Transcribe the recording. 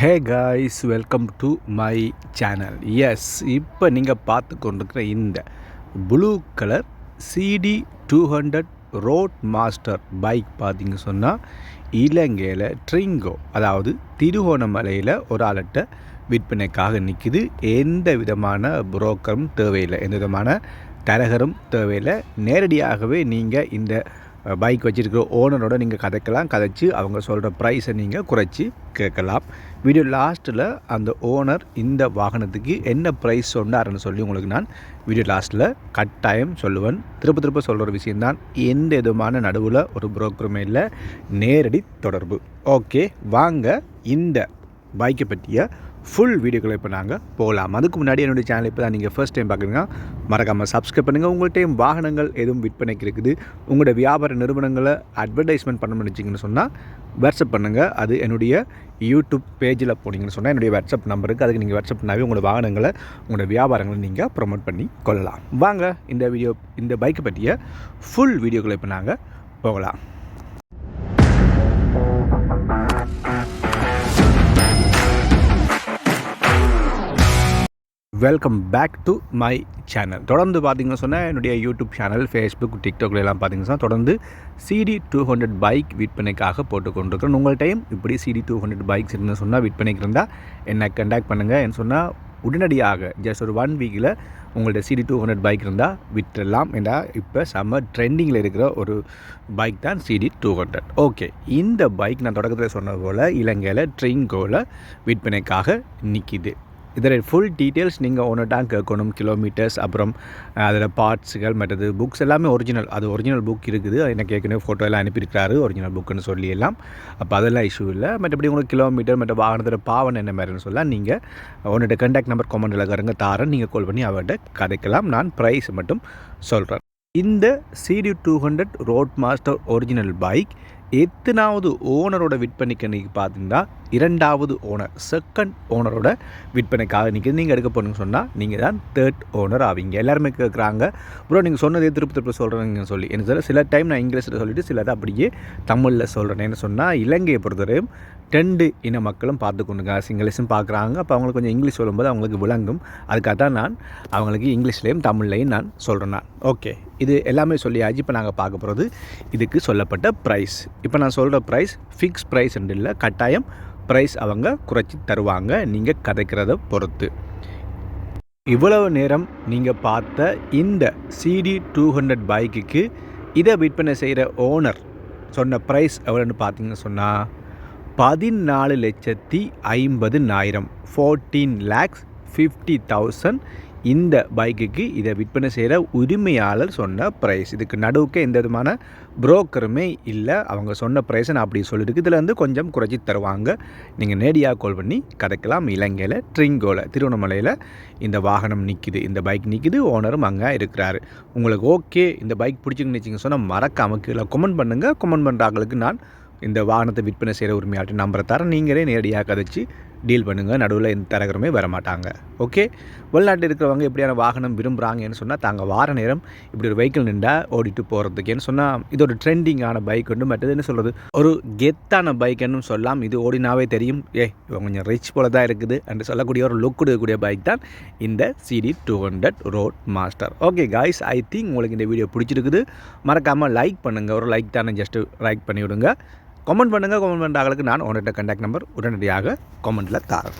Hey guys, welcome to my channel. Yes, இப்போ நீங்கள் பார்த்து கொண்டிருக்கிற இந்த blue colour CD 200 road master bike பார்த்திங்க சொன்னால் இலங்கையில் ட்ரிங்கோ, அதாவது திருகோணமலையில் ஒரு ஆள்கிட்ட விற்பனைக்காக நிற்குது. எந்த விதமான புரோக்கரும் தேவையில்லை, எந்த விதமான தரகரும் தேவையில்லை. நேரடியாகவே நீங்கள் இந்த பைக் வச்சுருக்கிற ஓனரோட நீங்கள் கதைச்சு அவங்க சொல்கிற ப்ரைஸை நீங்கள் குறைச்சி கேட்கலாம். வீடியோ லாஸ்ட்டில் அந்த ஓனர் இந்த வாகனத்துக்கு என்ன ப்ரைஸ் சொன்னார்னு சொல்லி உங்களுக்கு நான் வீடியோ லாஸ்ட்டில் கட்டாயம் சொல்லுவேன். திரும்ப சொல்கிற விஷயந்தான், எந்த விதமான நடுவில் ஒரு புரோக்கருமே இல்லை, நேரடி தொடர்பு. ஓகே, வாங்க இந்த பைக்கை பற்றிய ஃபுல் வீடியோக்களை இப்போ நாங்கள் போகலாம். அதுக்கு முன்னாடி என்னுடைய சேனல் இப்போ தான் நீங்கள் ஃபர்ஸ்ட் டைம் பார்க்குறீங்கன்னா மறக்காமல் சப்ஸ்கிரைப் பண்ணுங்கள். உங்கள்கிட்ட வாகனங்கள் எதுவும் விற்பனைக்கு இருக்குது, உங்களோட வியாபார நிறுவனங்களை அட்வர்டைஸ்மெண்ட் பண்ண முடிச்சிங்கன்னு சொன்னால் வாட்ஸ்அப் பண்ணுங்கள். அது என்னுடைய யூடியூப் பேஜில் போனீங்கன்னு சொன்னால் என்னுடைய வாட்ஸ்அப் நம்பருக்கு, அதுக்கு நீங்கள் வாட்ஸ்அப் பண்ணாவே உங்களோட வாகனங்களை, உங்களோட வியாபாரங்களை நீங்கள் ப்ரொமோட் பண்ணி கொள்ளலாம். வாங்க இந்த பைக்கை பற்றிய ஃபுல் வீடியோக்களை இப்போ நாங்கள் போகலாம். Welcome back to my channel. தொடர்ந்து பார்த்திங்கன்னா சொன்னால் என்னுடைய யூடியூப் சேனல், ஃபேஸ்புக், டிக்டாக்ல எல்லாம் பார்த்திங்கன்னா தொடர்ந்து CD 200 பைக் விற்பனைக்காக போட்டுக்கொண்டிருக்கிறேன். உங்கள்கிட்டையும் இப்படி CD 200 பைக்ஸ் இருந்து சொன்னால் விற்பனைக்கு இருந்தால் என்னை கண்டாக்ட் பண்ணுங்கள். என்ன சொன்னால் உடனடியாக ஜஸ்ட் ஒரு 1 வீக்கில் உங்கள்ட்ட CD 200 பைக் இருந்தால் விட்டுடலாம். ஏன்னா இப்போ செம்ம ட்ரெண்டிங்கில் இருக்கிற ஒரு பைக் தான் CD 200. ஓகே, இந்த பைக் நான் தொடக்கத்தில் சொன்னது போல் இலங்கையில் ட்ரிங்கோவில் விற்பனைக்காக நிற்கிது. இதில் ஃபுல் டீட்டெயில்ஸ் நீங்கள் ஒன்றுட்டான் கேட்கணும். கிலோமீட்டர்ஸ், அப்புறம் அதில் பார்ட்ஸுகள், மற்றது புக்ஸ் எல்லாமே ஒரிஜினல். அது ஒரிஜினல் புக் இருக்குது, எனக்கு ஏற்கனவே ஃபோட்டோ எல்லாம் அனுப்பியிருக்கிறாரு ஒரிஜினல் புக்குன்னு சொல்லியெல்லாம். அப்போ அதெல்லாம் இஷ்யூ இல்லை. மற்றபடி உங்களுக்கு கிலோமீட்டர், மற்ற வாகனத்தோட பாவனை என்ன மாதிரின்னு சொல்லலாம். நீங்கள் உன்னோட கான்டாக்ட் நம்பர் கமெண்டில் கருங்க தாரன், நீங்கள் கால் பண்ணி அவர்கிட்ட கதைக்கலாம். நான் ப்ரைஸ் மட்டும் சொல்கிறேன். இந்த CD 200 road master original bike எத்தனாவது ஓனரோட விற்பனைக்கு இன்றைக்கி பார்த்தீங்கன்னா 2வது ஓனர், செகண்ட் ஓனரோட விற்பனைக்காக நிற்கிது. நீங்கள் எடுக்க போகணுன்னு சொன்னால் நீங்கள் தான் 3rd ஓனர் ஆவீங்க. எல்லாருமே கேட்குறாங்க, ப்ரோ நீங்கள் சொன்னதே திருப்பி சொல்கிறேன்னு சொல்லி. எனக்கு சொல்ல சில டைம் நான் இங்கிலீஷில் சொல்லிவிட்டு சிலதை அப்படியே தமிழில் சொல்கிறேன். என்ன சொன்னால் இலங்கையை பொறுத்தவரையும் 2 இன மக்களும் பார்த்து கொண்டுங்க, இங்கிலீஷும் பார்க்குறாங்க. அப்போ அவங்களுக்கு கொஞ்சம் இங்கிலீஷ் சொல்லும்போது அவங்களுக்கு விளங்கும். அதுக்காக தான் நான் அவங்களுக்கு இங்கிலீஷ்லேயும் தமிழ்லையும் நான் சொல்கிறேன். ஓகே, இது எல்லாமே சொல்லியாச்சு. இப்போ நாங்கள் பார்க்க போகிறது இதுக்கு சொல்லப்பட்ட ப்ரைஸ். இப்போ நான் சொல்கிற ப்ரைஸ் ஃபிக்ஸ் ப்ரைஸ் இல்லை, கட்டாயம் ப்ரைஸ் அவங்க குறைச்சி தருவாங்க நீங்கள் கதைக்கிறத பொறுத்து. இவ்வளவு நேரம் நீங்கள் பார்த்த இந்த CD 200 பைக்குக்கு இதை விற்பனை செய்கிற ஓனர் சொன்ன ப்ரைஸ் எவ்வளோன்னு பார்த்தீங்கன்னு சொன்னால் 14,50,000 14,50,000 இந்த பைக்குக்கு இதை விற்பனை செய்கிற உரிமையாளர் சொன்ன ப்ரைஸ். இதுக்கு நடுவுக்கு எந்த விதமான புரோக்கருமே இல்லை. அவங்க சொன்ன ப்ரைஸை நான் அப்படி சொல்லியிருக்கு. இதில் வந்து கொஞ்சம் குறைச்சி தருவாங்க. நீங்கள் நேரடியாக கால் பண்ணி கதைக்கலாம். இலங்கையில் ட்ரிங்கோவில், திருவண்ணாமலையில் இந்த வாகனம் நிற்கிது, இந்த பைக் நிற்கிது, ஓனரும் அங்கே இருக்கிறாரு. உங்களுக்கு ஓகே இந்த பைக் பிடிச்சிங்கன்னு வச்சிங்க சொன்னால் மறக்காமல் கீழே கமெண்ட் பண்ணுங்கள். கமெண்ட் பண்ணுறாங்களுக்கு நான் இந்த வாகனத்தை விற்பனை செய்கிற உரிமையாளர் நம்பரை தரேன். நீங்களே நேரடியாக கதைச்சி டீல் பண்ணுங்கள். நடுவில் எந்த தரகருமே வரமாட்டாங்க. ஓகே, வெளிநாட்டில் இருக்கிறவங்க எப்படியான வாகனம் விரும்புகிறாங்கன்னு சொன்னால் தாங்க வார நேரம் இப்படி ஒரு வெஹிக்கிள் நின்றால் ஓடிட்டு போகிறதுக்குன்னு சொன்னால் இது ஒரு ட்ரெண்டிங்கான பைக் ஒன்று. மற்றது என்ன சொல்கிறது, ஒரு கெத்தான பைக்குன்னு சொல்லலாம். இது ஓடினாவே தெரியும், இவங்க கொஞ்சம் ரிச் போல தான் இருக்குது என்று சொல்லக்கூடிய ஒரு லுக் கொடுக்கக்கூடிய பைக் தான் இந்த CD 200 road master. Okay guys, I think உங்களுக்கு இந்த வீடியோ பிடிச்சிருக்குது. மறக்காமல் லைக் பண்ணுங்கள். ஒரு லைக் தானே, ஜஸ்ட்டு லைக் பண்ணிவிடுங்க. கமெண்ட் பண்ணுங்கள். கமெண்ட் பண்ணுற ஆளுக்கு நான் உங்கள்கிட்ட கான்டாக்ட் நம்பர் உடனடியாக கமெண்ட்டில் தரேன்.